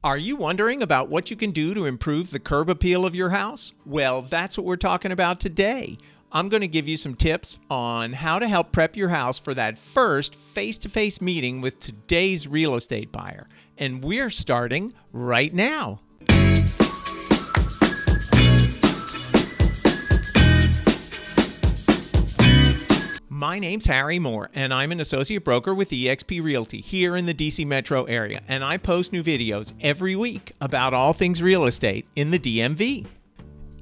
Are you wondering about what you can do to improve the curb appeal of your house? Well, that's what we're talking about today. I'm going to give you some tips on how to help prep your house for that first face-to-face meeting with today's real estate buyer. And we're starting right now. My name's Harry Moore, and I'm an associate broker with EXP Realty here in the DC metro area, and I post new videos every week about all things real estate in the DMV.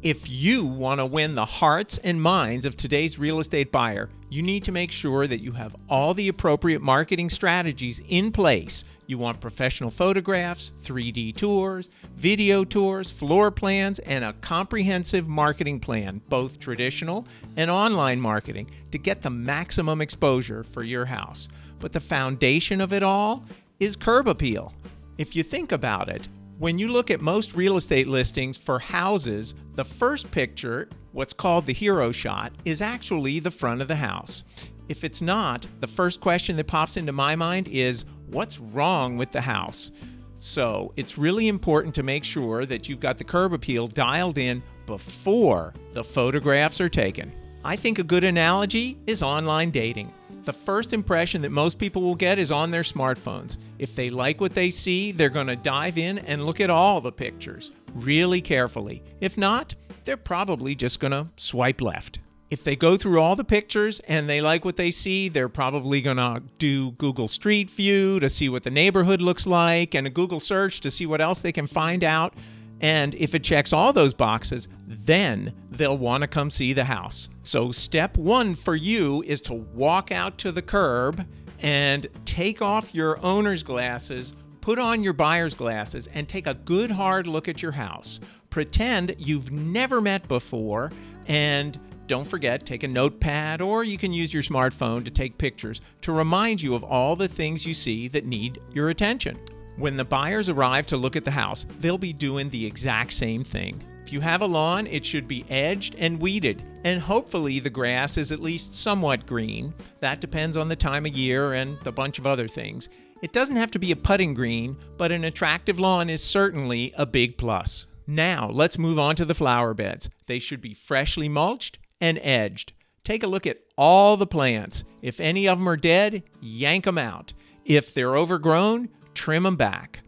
If you want to win the hearts and minds of today's real estate buyer, you need to make sure that you have all the appropriate marketing strategies in place. You want professional photographs, 3D tours, video tours, floor plans, and a comprehensive marketing plan, both traditional and online marketing, to get the maximum exposure for your house. But the foundation of it all is curb appeal. If you think about it, when you look at most real estate listings for houses, the first picture, what's called the hero shot, is actually the front of the house. If it's not, the first question that pops into my mind is, what's wrong with the house? So it's really important to make sure that you've got the curb appeal dialed in before the photographs are taken. I think a good analogy is online dating. The first impression that most people will get is on their smartphones. If they like what they see, they're going to dive in and look at all the pictures really carefully. If not, they're probably just going to swipe left. If they go through all the pictures and they like what they see, they're probably going to do Google Street View to see what the neighborhood looks like and a Google search to see what else they can find out. And if it checks all those boxes, then they'll want to come see the house. So step one for you is to walk out to the curb and take off your owner's glasses, put on your buyer's glasses, and take a good hard look at your house. Pretend you've never met before, and don't forget, take a notepad, or you can use your smartphone to take pictures to remind you of all the things you see that need your attention. When the buyers arrive to look at the house, they'll be doing the exact same thing. If you have a lawn, it should be edged and weeded, and hopefully the grass is at least somewhat green. That depends on the time of year and a bunch of other things. It doesn't have to be a putting green, but an attractive lawn is certainly a big plus. Now, let's move on to the flower beds. They should be freshly mulched and edged. Take a look at all the plants. If any of them are dead, yank them out. If they're overgrown, trim them back.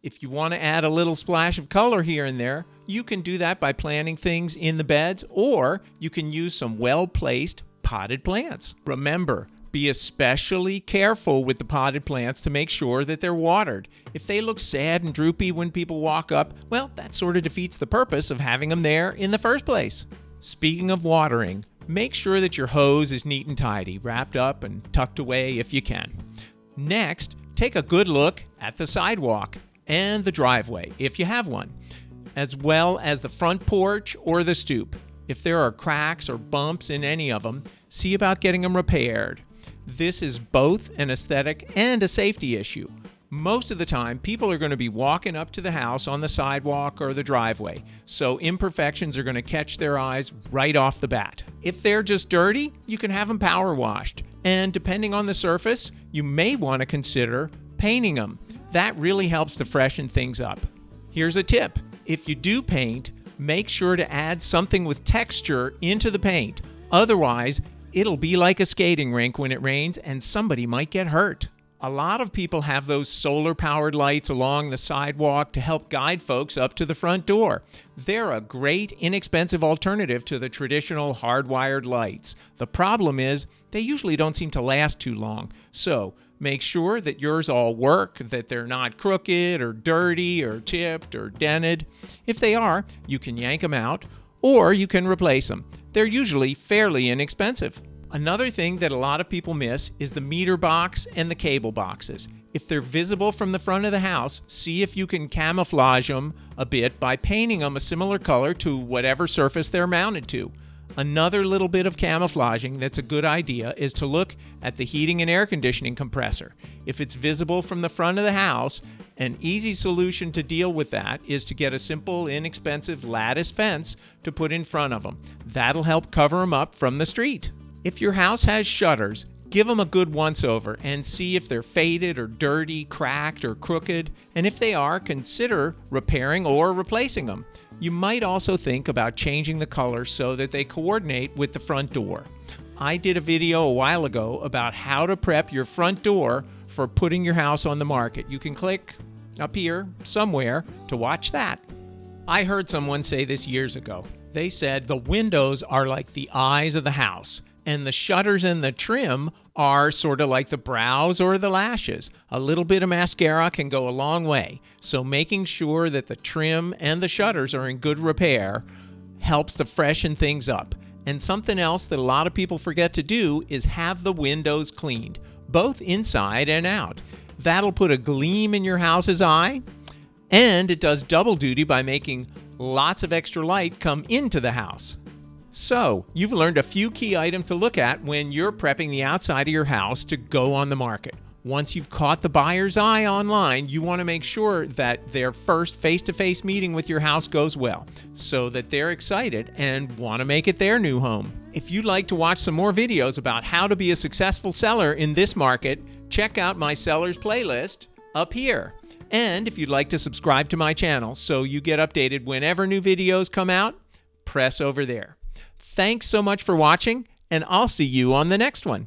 If you want to add a little splash of color here and there, you can do that by planting things in the beds, or you can use some well-placed potted plants. Remember, be especially careful with the potted plants to make sure that they're watered. If they look sad and droopy when people walk up, well, that sort of defeats the purpose of having them there in the first place. Speaking of watering, make sure that your hose is neat and tidy, wrapped up and tucked away if you can. Next, take a good look at the sidewalk and the driveway, if you have one, as well as the front porch or the stoop. If there are cracks or bumps in any of them, see about getting them repaired. This is both an aesthetic and a safety issue. Most of the time, people are going to be walking up to the house on the sidewalk or the driveway, so imperfections are going to catch their eyes right off the bat. If they're just dirty, you can have them power washed, and depending on the surface, you may want to consider painting them. That really helps to freshen things up. Here's a tip. If you do paint, make sure to add something with texture into the paint. Otherwise, it'll be like a skating rink when it rains and somebody might get hurt. A lot of people have those solar-powered lights along the sidewalk to help guide folks up to the front door. They're a great, inexpensive alternative to the traditional hardwired lights. The problem is they usually don't seem to last too long. So make sure that yours all work, that they're not crooked or dirty or chipped or dented. If they are, you can yank them out or you can replace them. They're usually fairly inexpensive. Another thing that a lot of people miss is the meter box and the cable boxes. If they're visible from the front of the house, see if you can camouflage them a bit by painting them a similar color to whatever surface they're mounted to. Another little bit of camouflaging that's a good idea is to look at the heating and air conditioning compressor. If it's visible from the front of the house, an easy solution to deal with that is to get a simple, inexpensive lattice fence to put in front of them. That'll help cover them up from the street. If your house has shutters, Give them a good once-over and see if they're faded or dirty, cracked, or crooked, and if they are, consider repairing or replacing them. You might also think about changing the color so that they coordinate with the front door. I did a video a while ago about how to prep your front door for putting your house on the market. You can click up here somewhere to watch that. I heard someone say this years ago. They said the windows are like the eyes of the house, and the shutters and the trim are sort of like the brows or the lashes. A little bit of mascara can go a long way, so making sure that the trim and the shutters are in good repair helps to freshen things up. And something else that a lot of people forget to do is have the windows cleaned, both inside and out. That'll put a gleam in your house's eye, and it does double duty by making lots of extra light come into the house. So, you've learned a few key items to look at when you're prepping the outside of your house to go on the market. Once you've caught the buyer's eye online, you want to make sure that their first face-to-face meeting with your house goes well, so that they're excited and want to make it their new home. If you'd like to watch some more videos about how to be a successful seller in this market, check out my sellers playlist up here. And if you'd like to subscribe to my channel so you get updated whenever new videos come out, press over there. Thanks so much for watching, and I'll see you on the next one.